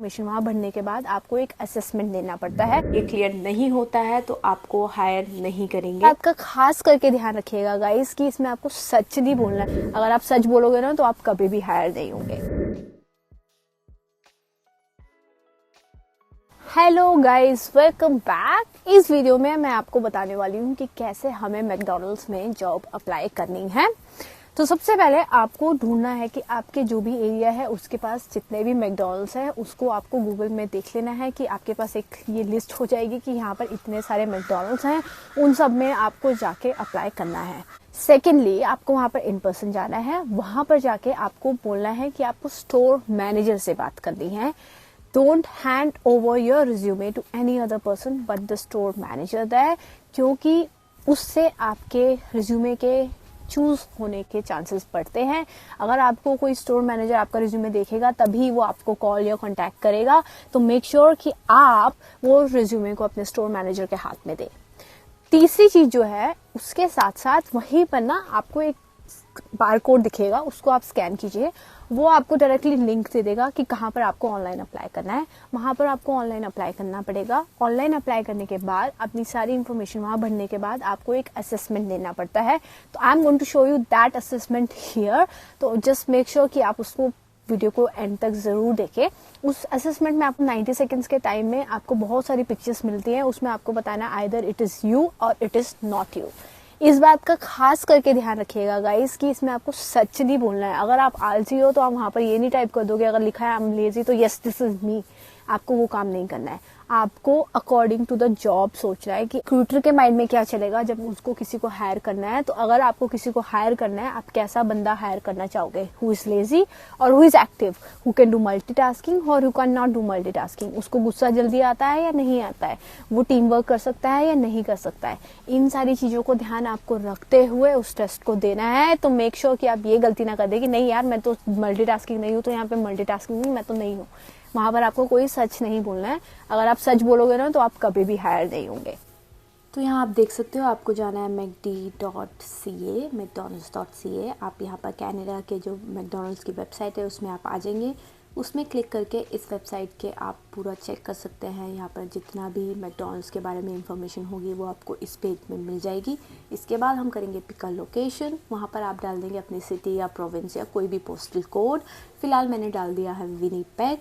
Information वहाँ भरने के बाद आपको एक असेसमेंट देना पड़ता है। ये क्लियर नहीं होता है तो आपको हायर नहीं करेंगे। आपका खास करके ध्यान रखिएगा गाइस कि इसमें आपको सच नहीं बोलना है। अगर आप सच बोलोगे ना तो आप कभी भी हायर नहीं होंगे। Hello guys, welcome back. इस वीडियो में मैं आपको बताने वाली हूँ कि कैसे हमें मैकडॉनल्ड्स में जॉब अप्लाई करनी है। तो सबसे पहले आपको ढूंढना है कि आपके जो भी एरिया है उसके पास जितने भी मैकडॉनल्ड्स हैं उसको आपको गूगल में देख लेना है कि आपके पास एक ये लिस्ट हो जाएगी कि यहाँ पर इतने सारे मैकडॉनल्ड्स हैं, उन सब में आपको जाके अप्लाई करना है। सेकेंडली, आपको वहाँ पर इन पर्सन जाना है। वहाँ पर जाके आपको बोलना है कि आपको स्टोर मैनेजर से बात करनी है। Don't hand over your resume to any other person but the store manager there, क्योंकि उससे आपके रिज्यूमे के चूज होने के चांसेस बढ़ते हैं। अगर आपको कोई स्टोर मैनेजर आपका रिज्यूमे देखेगा तभी वो आपको कॉल या कांटेक्ट करेगा, तो मेक श्योर कि आप वो रिज्यूमे को अपने स्टोर मैनेजर के हाथ में दें। तीसरी चीज जो है, उसके साथ साथ वहीं पर ना आपको एक बारकोड दिखेगा, उसको आप स्कैन कीजिए। वो आपको डायरेक्टली लिंक दे देगा कि कहाँ पर आपको ऑनलाइन अप्लाई करना है। वहां पर आपको ऑनलाइन अप्लाई करना पड़ेगा। ऑनलाइन अप्लाई करने के बाद अपनी सारी इन्फॉर्मेशन वहां भरने के बाद आपको एक असेसमेंट देना पड़ता है। तो I am going to show you that assessment here. तो जस्ट मेक श्योर कि आप उसको वीडियो को एंड तक जरूर देखें। उस असेसमेंट में आपको 90 सेकेंड्स के टाइम में आपको बहुत सारी पिक्चर्स मिलती हैं। उसमें आपको बताना आइदर इट इज यू और इट इज नॉट यू। इस बात का खास करके ध्यान रखिएगा गाइस कि इसमें आपको सच नहीं बोलना है। अगर आप आलसी हो तो आप वहां पर ये नहीं टाइप कर दोगे, अगर लिखा है आई एम लेजी तो यस दिस इज मी। आपको वो काम नहीं करना है। आपको अकॉर्डिंग टू द जॉब सोचना है कि रिक्रूटर के माइंड में क्या चलेगा जब उसको किसी को हायर करना है। तो अगर आपको किसी को हायर करना है, आप कैसा बंदा हायर करना चाहोगे? हु इज लेजी और who is active, who can do multitasking और who can not do multitasking. उसको गुस्सा जल्दी आता है या नहीं आता है, वो टीम वर्क कर सकता है या नहीं कर सकता है। इन सारी चीजों को ध्यान आपको रखते हुए उस टेस्ट को देना है। तो मेक श्योर कि आप ये गलती ना कर दे कि नहीं यार मैं तो मल्टीटास्किंग नहीं हूँ, तो यहाँ पे मल्टीटास्किंग मैं तो नहीं हूँ। वहां पर आपको कोई सच नहीं बोलना है। अगर आप सच बोलोगे ना तो आप कभी भी हायर नहीं होंगे। तो यहाँ आप देख सकते हो, आपको जाना है macd.ca, mcdonalds.ca। आप यहाँ पर कनाडा के जो मैकडॉनल्ड्स की वेबसाइट है उसमें आप आ जाएंगे। उसमें क्लिक करके इस वेबसाइट के आप पूरा चेक कर सकते हैं। यहाँ पर जितना भी मैकडॉनल्ड्स के बारे में इंफॉर्मेशन होगी वो आपको इस पेज में मिल जाएगी। इसके बाद हम करेंगे पिक अ लोकेशन। वहाँ पर आप डाल देंगे अपनी सिटी या प्रोविंस या कोई भी पोस्टल कोड। फिलहाल मैंने डाल दिया है विनीपेग।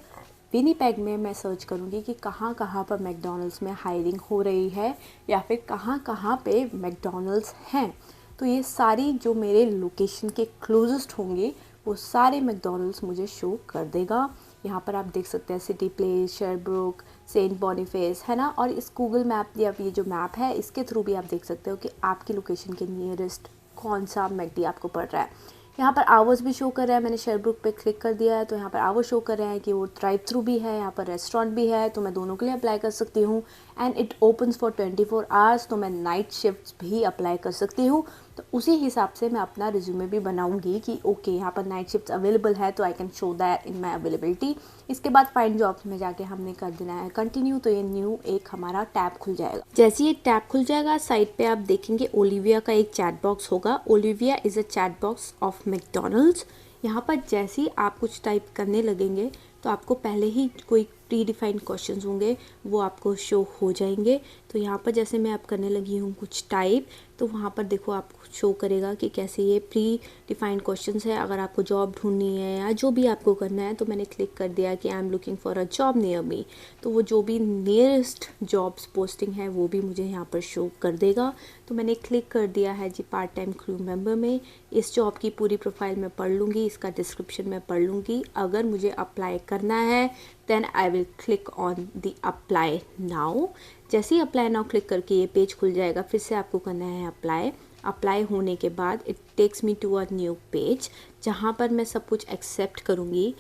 विनीपेग में मैं सर्च करूँगी कि कहाँ कहाँ पर मैकडॉनल्ड्स में हायरिंग हो रही है या फिर कहाँ कहाँ पे मैकडॉनल्ड्स हैं। तो ये सारी जो मेरे लोकेशन के क्लोजेस्ट होंगे वो सारे मैकडॉनल्ड्स मुझे शो कर देगा। यहाँ पर आप देख सकते हैं सिटी प्लेस, शेरब्रुक, सेंट बॉनीफेस, है ना। और इस गूगल मैप या ये जो मैप है इसके थ्रू भी आप देख सकते हो कि आपकी लोकेशन के नियरेस्ट कौन सा मैकडी आपको पड़ रहा है। यहाँ पर आवर्स भी शो कर रहा है। मैंने शेरब्रुक पे क्लिक कर दिया है तो यहाँ पर आवर्स शो कर रहे हैं कि वो ड्राइव थ्रू भी है, यहाँ पर रेस्टोरेंट भी है। तो मैं दोनों के लिए अप्लाई कर सकती हूँ। And it opens for 24 hours. तो मैं नाइट शिफ्ट्स भी अप्लाई कर सकती हूँ। तो उसी हिसाब से मैं अपना रिज्यूमे भी बनाऊंगी कि ओके यहाँ पर नाइट शिफ्ट्स अवेलेबल है तो I can show that in my availability. इसके बाद फाइंड जॉब्स में जाके हमने कर देना है कंटिन्यू। तो ये न्यू एक हमारा टैब खुल जाएगा। जैसे ये टैब खुल जाएगा साइड पे आप देखेंगे ओलिविया का एक चैट बॉक्स होगा। Olivia is a chat box of McDonald's. यहाँ पर जैसे ही आप कुछ टाइप करने लगेंगे तो आपको पहले ही कोई प्री डिफाइंड क्वेश्चंस होंगे वो आपको शो हो जाएंगे। तो यहाँ पर जैसे मैं आप करने लगी हूँ कुछ टाइप, तो वहाँ पर देखो आपको शो करेगा कि कैसे ये प्री डिफाइंड क्वेश्चंस है। अगर आपको जॉब ढूंढनी है या जो भी आपको करना है, तो मैंने क्लिक कर दिया कि I am looking for a job near me. तो वो जो भी नियरेस्ट जॉब्स पोस्टिंग है वो भी मुझे यहाँ पर शो कर देगा। तो मैंने क्लिक कर दिया है जी पार्ट टाइम क्रू मेंबर में। इस जॉब की पूरी प्रोफाइल मैं पढ़ लूँगी, इसका डिस्क्रिप्शन मैं पढ़ लूँगी। अगर मुझे अप्लाई करना है then I will click on the apply now. जैसे ही अप्लाई नाउ क्लिक करके ये पेज खुल जाएगा, फिर से आपको करना है अप्लाई। अप्लाई होने के बाद it takes me to a new page जहाँ पर मैं सब कुछ एक्सेप्ट करूँगी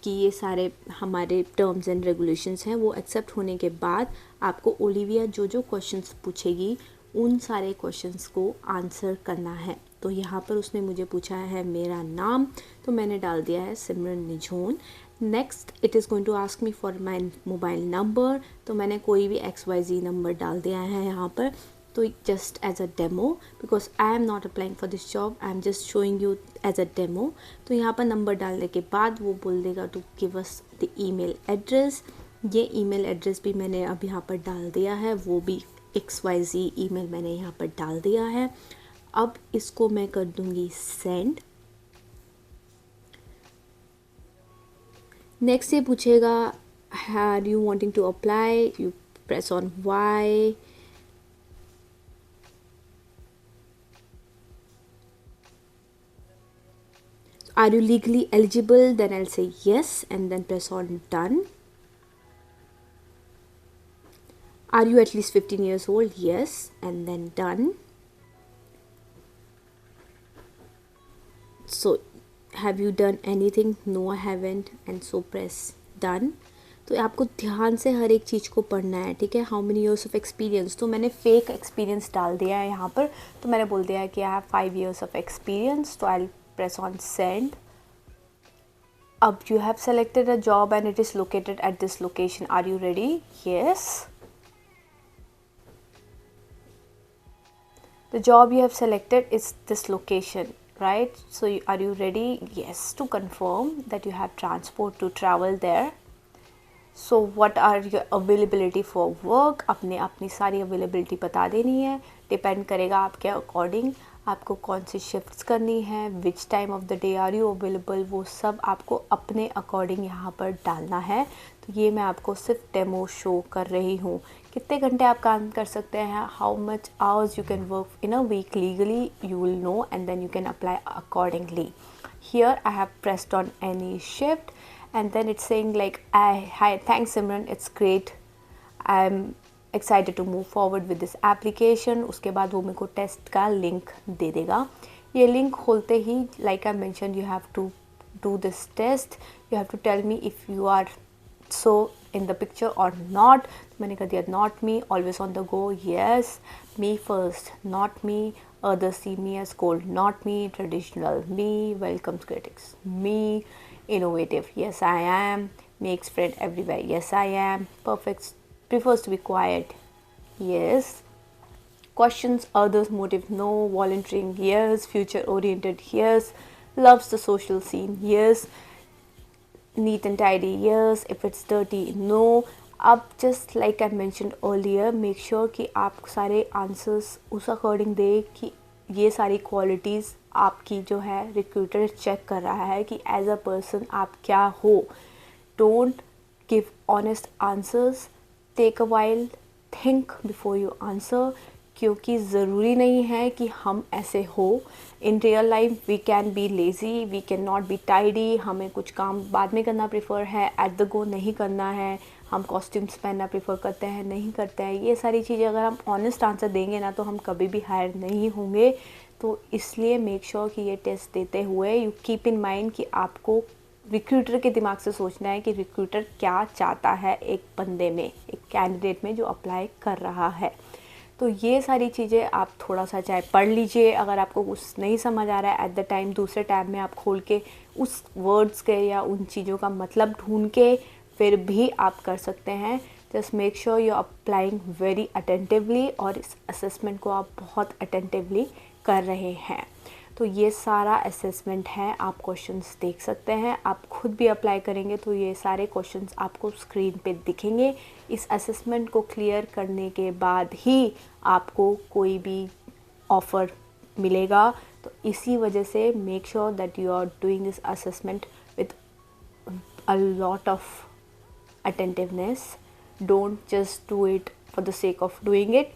कि ये सारे हमारे टर्म्स एंड रेगुलेशंस हैं। वो एक्सेप्ट होने के बाद आपको ओलिविया जो जो क्वेश्चंस पूछेगी उन सारे क्वेश्चंस को आंसर करना है। तो यहाँ पर उसने मुझे पूछा है मेरा नाम, तो मैंने डाल दिया है सिमरन निझोन। Next it is going to ask me for my mobile number. तो मैंने कोई भी XYZ नंबर डाल दिया है यहाँ पर। तो just as a demo, because I am not applying for this job, I am just showing you as a demo. तो यहाँ पर नंबर डालने के बाद वो बोल देगा to give us the email address. ये ईमेल एड्रेस भी मैंने अब यहाँ पर डाल दिया है, वो भी XYZ ईमेल मैंने यहाँ पर डाल दिया है। अब इसको मैं कर दूँगी सेंड। नेक्स्ट ये पूछेगा are you wanting to apply, you press on Y। Are you legally eligible? Then I'll say yes and then press on done. Are you at least 15 years old? Yes, and then done. So have you done anything? No, I haven't, and so press done. तो आपको ध्यान से हर एक चीज़ को पढ़ना है, ठीक है। How many years of experience, तो मैंने फेक एक्सपीरियंस डाल दिया है यहाँ पर, तो मैंने बोल दिया है कि I have 5 years of experience. तो आई press on send. Up, you have selected a job and it is located at this location. Are you ready? Yes. The job you have selected is this location, right? So are you ready? Yes, to confirm that you have transport to travel there. So what are your availability for work? अपने अपनी सारी availability बता देनी है, depend करेगा आपके according आपको कौन सी शिफ्ट्स करनी है, which time of the day are you available, वो सब आपको अपने अकॉर्डिंग यहाँ पर डालना है। तो ये मैं आपको सिर्फ डेमो शो कर रही हूँ। कितने घंटे आप काम कर सकते हैं, how much hours you can work in a week legally, you will know and then you can apply accordingly. Here I have pressed on any shift and then it's saying like hi, thanks Simran, it's great, I'm excited to move forward with this application। उसके बाद वो मेरे को test का link दे देगा। ये link खोलते ही like I mentioned you have to do this test, you have to tell me if you are so in the picture or not। मैंने कर दिया not me, always on the go, yes, me first, not me, others see me as cold, not me, traditional, me, welcomes critics, me, innovative, yes I am, makes friend everywhere, yes I am, perfect, prefers to be quiet, yes, questions others motive, no, volunteering, yes, future oriented, yes, loves the social scene, yes, neat and tidy, yes, if it's dirty, no। अब just like I mentioned earlier, make sure कि आप सारे answers उस according दे कि ये सारी qualities आपकी जो है रिक्रूटर चेक कर रहा है कि एज अ पर्सन आप क्या हो। Don't give honest answers, take a while, think before you answer, क्योंकि ज़रूरी नहीं है कि हम ऐसे हो। In real life we can be lazy, we can not be tidy, हमें कुछ काम बाद में करना प्रेफर है, एट द गो नहीं करना है, हम कॉस्ट्यूम्स पहनना प्रेफर करते हैं, नहीं करते हैं। ये सारी चीज़ें अगर हम ऑनेस्ट आंसर देंगे ना तो हम कभी भी हायर नहीं होंगे। तो इसलिए मेक श्योर कि ये टेस्ट देते हुए यू कीप इन माइंड कि आपको रिक्रूटर के दिमाग से सोचना है कि रिक्रूटर क्या चाहता है एक बंदे में, एक कैंडिडेट में जो अप्लाई कर रहा है। तो ये सारी चीज़ें आप थोड़ा सा चाहे पढ़ लीजिए, अगर आपको कुछ नहीं समझ आ रहा है एट द टाइम दूसरे टैब में आप खोल के उस वर्ड्स के या उन चीज़ों का मतलब ढूंढ के फिर भी आप कर सकते हैं। Just make sure you applying very attentively और इस असेसमेंट को आप बहुत अटेंटिवली कर रहे हैं। तो ये सारा असेसमेंट है, आप क्वेश्चंस देख सकते हैं। आप खुद भी अप्लाई करेंगे तो ये सारे क्वेश्चंस आपको स्क्रीन पे दिखेंगे। इस असेसमेंट को क्लियर करने के बाद ही आपको कोई भी ऑफ़र मिलेगा। तो इसी वजह से make sure that you are doing this assessment with a lot of attentiveness. Don't just do it for the sake of doing it.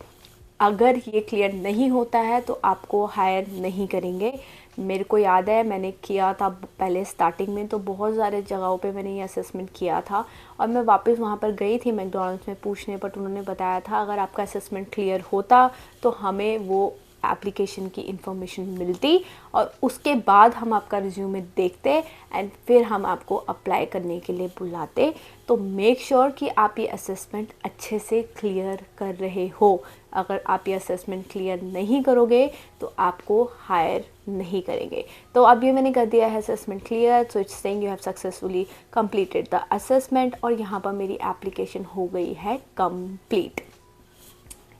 अगर ये क्लियर नहीं होता है तो आपको हायर नहीं करेंगे। मेरे को याद है मैंने किया था पहले स्टार्टिंग में, तो बहुत सारे जगहों पे मैंने ये असेसमेंट किया था और मैं वापस वहाँ पर गई थी मैकडॉनल्ड्स में पूछने, बट उन्होंने बताया था अगर आपका असेसमेंट क्लियर होता तो हमें वो एप्लीकेशन की इन्फॉर्मेशन मिलती और उसके बाद हम आपका रिज्यूमे देखते एंड फिर हम आपको अप्लाई करने के लिए बुलाते। तो मेक श्योर कि आप ये असेसमेंट अच्छे से क्लियर कर रहे हो। अगर आप ये असेसमेंट क्लियर नहीं करोगे तो आपको हायर नहीं करेंगे। तो अब ये मैंने कर दिया है assessment clear, so it's saying you have successfully completed the assessment और यहाँ पर मेरी एप्लीकेशन हो गई है कंप्लीट।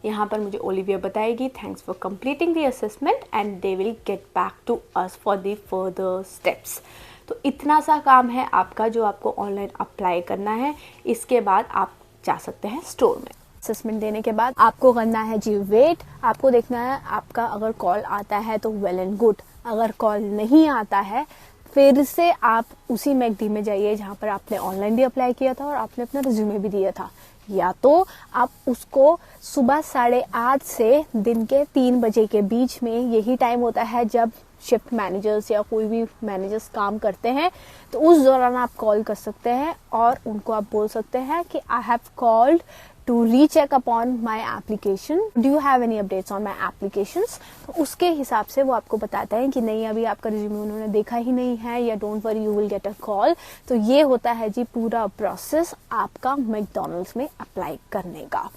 यहाँ पर मुझे ओलिविया बताएगी thanks for completing the assessment and they will get back to us for the further steps. तो इतना सा काम है आपका जो आपको ऑनलाइन अप्लाई करना है। इसके बाद आप जा सकते हैं स्टोर में। असेसमेंट देने के बाद आपको करना है जी वेट। आपको देखना है आपका अगर कॉल आता है तो वेल एंड गुड, अगर कॉल नहीं आता है फिर से आप उसी मैकडी में जाइए जहाँ पर आपने ऑनलाइन भी अप्लाई किया था और आपने अपना रिज्यूमे भी दिया था, या तो आप उसको सुबह 8:30 से दिन के 3 बजे के बीच में, यही टाइम होता है जब शिफ्ट मैनेजर्स या कोई भी मैनेजर्स काम करते हैं, तो उस दौरान आप कॉल कर सकते हैं और उनको आप बोल सकते हैं कि I have called to recheck upon my application, do you have any updates on my applications. तो उसके हिसाब से वो आपको बताते हैं कि नहीं अभी आपका रिज्यूमे उन्होंने देखा ही नहीं है, या don't worry you will get a call. तो ये होता है जी पूरा प्रोसेस आपका मैकडॉनल्ड्स में अप्लाई करने का।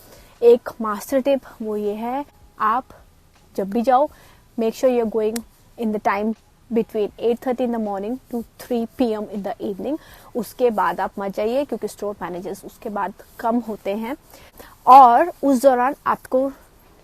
एक मास्टर टिप वो ये है, आप जब भी जाओ make sure you are going in the time between 8:30 in the morning to 3 PM in the evening। उसके बाद आप मत जाइए क्योंकि स्टोर मैनेजर्स उसके बाद कम होते हैं, और उस दौरान आपको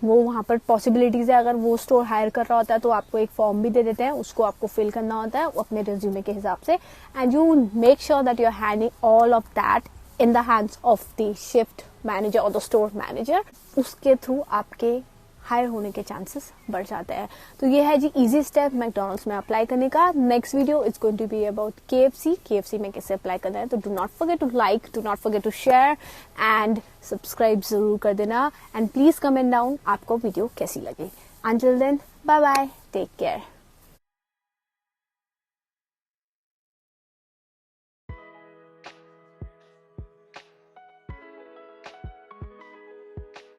वो वहाँ पर पॉसिबिलिटीज है, अगर वो स्टोर हायर कर रहा होता है तो आपको एक फॉर्म भी दे देते हैं, उसको आपको फिल करना होता है अपने रिज्यूमे के हिसाब से, and you make sure that you are handing all of that in the hands of the shift manager और द स्टोर मैनेजर। उसके थ्रू आपके हायर होने के चांसेस बढ़ जाते हैं। तो ये है जी इजी स्टेप मैकडॉनल्ड्स में अप्लाई करने का। Next video is going to be about KFC में कैसे अप्लाई करना है। तो do not forget to like, do not forget to share and subscribe जरूर कर देना, एंड प्लीज कमेंट डाउन आपको वीडियो कैसी लगी। Until then bye bye, take care.